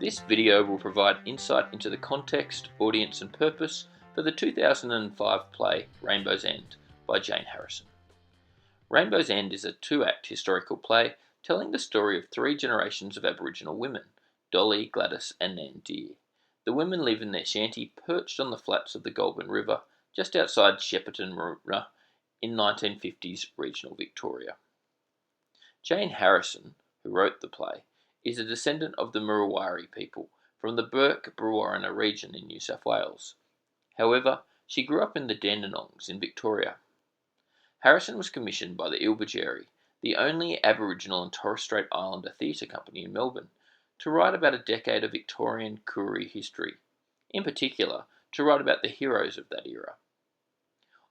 This video will provide insight into the context, audience and purpose for the 2005 play Rainbow's End by Jane Harrison. Rainbow's End is a two-act historical play telling the story of three generations of Aboriginal women, Dolly, Gladys and Nan Deer. The women live in their shanty perched on the flats of the Goulburn River just outside Shepparton in 1950s regional Victoria. Jane Harrison, who wrote the play, is a descendant of the Murruwari people from the Burke-Brewarrina region in New South Wales. However, she grew up in the Dandenongs in Victoria. Harrison was commissioned by the Ilbageri, the only Aboriginal and Torres Strait Islander theatre company in Melbourne, to write about a decade of Victorian Koori history, in particular to write about the heroes of that era.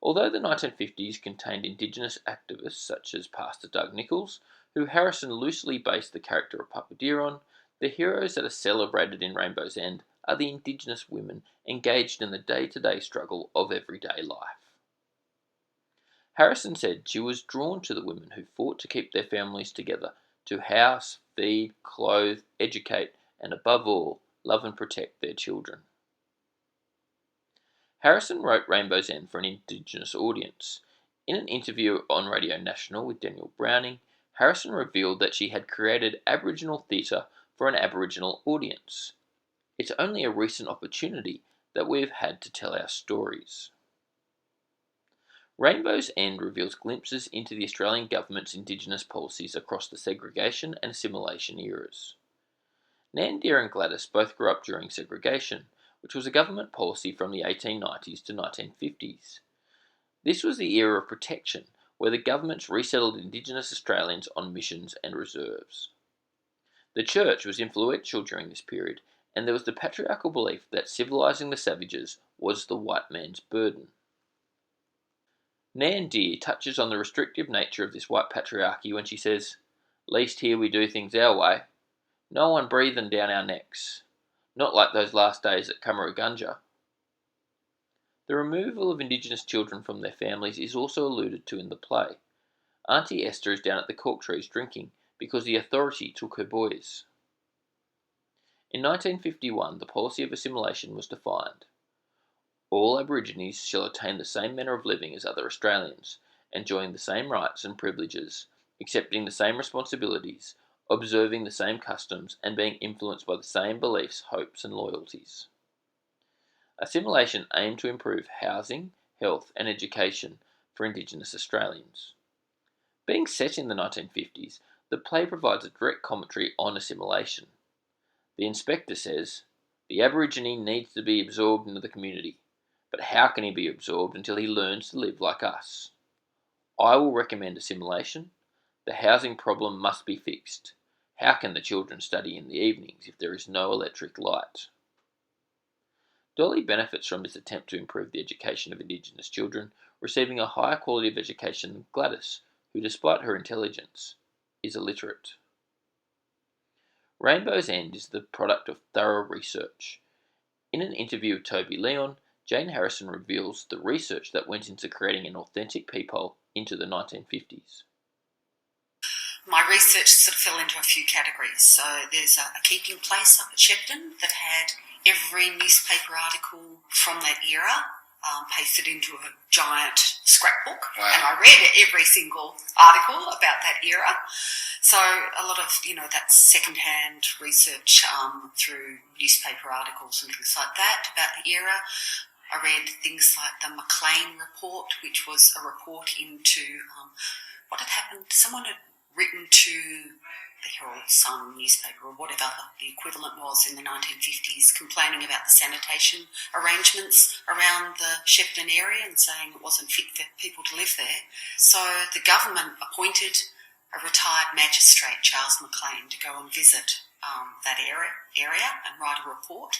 Although the 1950s contained Indigenous activists such as Pastor Doug Nicholls, who Harrison loosely based the character of Papa Deer on, the heroes that are celebrated in Rainbow's End are the Indigenous women engaged in the day-to-day struggle of everyday life. Harrison said she was drawn to the women who fought to keep their families together, to house, feed, clothe, educate, and above all, love and protect their children. Harrison wrote Rainbow's End for an Indigenous audience. In an interview on Radio National with Daniel Browning, Harrison revealed that she had created Aboriginal theatre for an Aboriginal audience. It's only a recent opportunity that we've had to tell our stories. Rainbow's End reveals glimpses into the Australian government's Indigenous policies across the segregation and assimilation eras. Nan Deer and Gladys both grew up during segregation, which was a government policy from the 1890s to 1950s. This was the era of protection, where the governments resettled Indigenous Australians on missions and reserves. The church was influential during this period, and there was the patriarchal belief that civilising the savages was the white man's burden. Nan Deer touches on the restrictive nature of this white patriarchy when she says, "Least here we do things our way. No one breathing down our necks. Not like those last days at Cummeragunja." The removal of Indigenous children from their families is also alluded to in the play. Auntie Esther is down at the cork trees drinking because the authority took her boys. In 1951, the Policy of Assimilation was defined. All Aborigines shall attain the same manner of living as other Australians, enjoying the same rights and privileges, accepting the same responsibilities, observing the same customs, and being influenced by the same beliefs, hopes, and loyalties. Assimilation aimed to improve housing, health, and education for Indigenous Australians. Being set in the 1950s, the play provides a direct commentary on assimilation. The inspector says, "The Aborigine needs to be absorbed into the community, but how can he be absorbed until he learns to live like us? I will recommend assimilation. The housing problem must be fixed. How can the children study in the evenings if there is no electric light?" Dolly benefits from this attempt to improve the education of Indigenous children, receiving a higher quality of education than Gladys, who, despite her intelligence, is illiterate. Rainbow's End is the product of thorough research. In an interview with Toby Leon, Jane Harrison reveals the research that went into creating an authentic people into the 1950s. My research sort of fell into a few categories. So there's a keeping place up at Shepparton that had every newspaper article from that era pasted into a giant scrapbook. Wow. And I read every single article about that era. So a lot of, that second-hand research through newspaper articles and things like that about the era. I read things like the McLean report, which was a report into what had happened. Someone had written to the Herald Sun newspaper or whatever the equivalent was in the 1950s, complaining about the sanitation arrangements around the Shepparton area and saying it wasn't fit for people to live there. So the government appointed a retired magistrate, Charles McLean, to go and visit that area and write a report.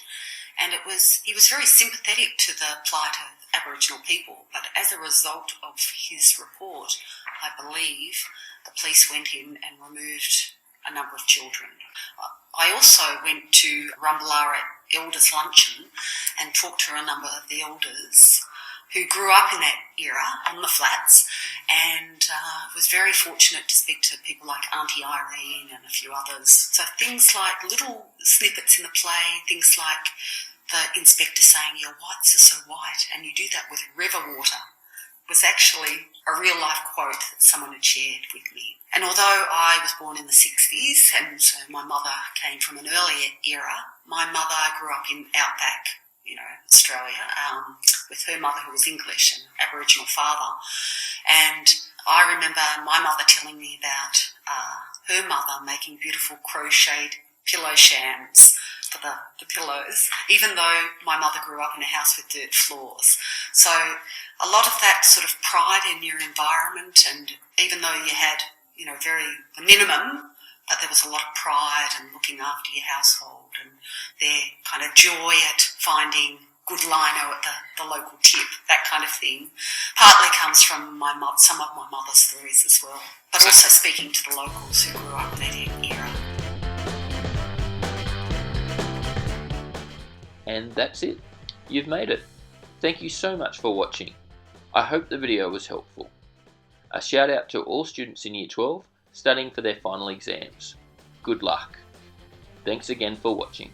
And he was very sympathetic to the plight of Aboriginal people, but as a result of his report, I believe the police went in and removed a number of children. I also went to Rumballara Elders Luncheon and talked to a number of the elders who grew up in that era on the flats and was very fortunate to speak to people like Auntie Irene and a few others. So things like little snippets in the play, things like the inspector saying your whites are so white, and you do that with river water, was actually a real life quote that someone had shared with me. And although I was born in the 60s, and so my mother came from an earlier era, my mother grew up in outback, Australia, with her mother who was English and Aboriginal father. And I remember my mother telling me about her mother making beautiful crocheted pillow shams for the pillows, even though my mother grew up in a house with dirt floors. So a lot of that sort of pride in your environment, and even though you had, very minimum, but there was a lot of pride and looking after your household and their kind of joy at finding good lino at the local tip, that kind of thing, partly comes from some of my mother's stories as well, but also speaking to the locals who grew up in that era. And that's it. You've made it. Thank you so much for watching. I hope the video was helpful. A shout out to all students in Year 12 studying for their final exams. Good luck. Thanks again for watching.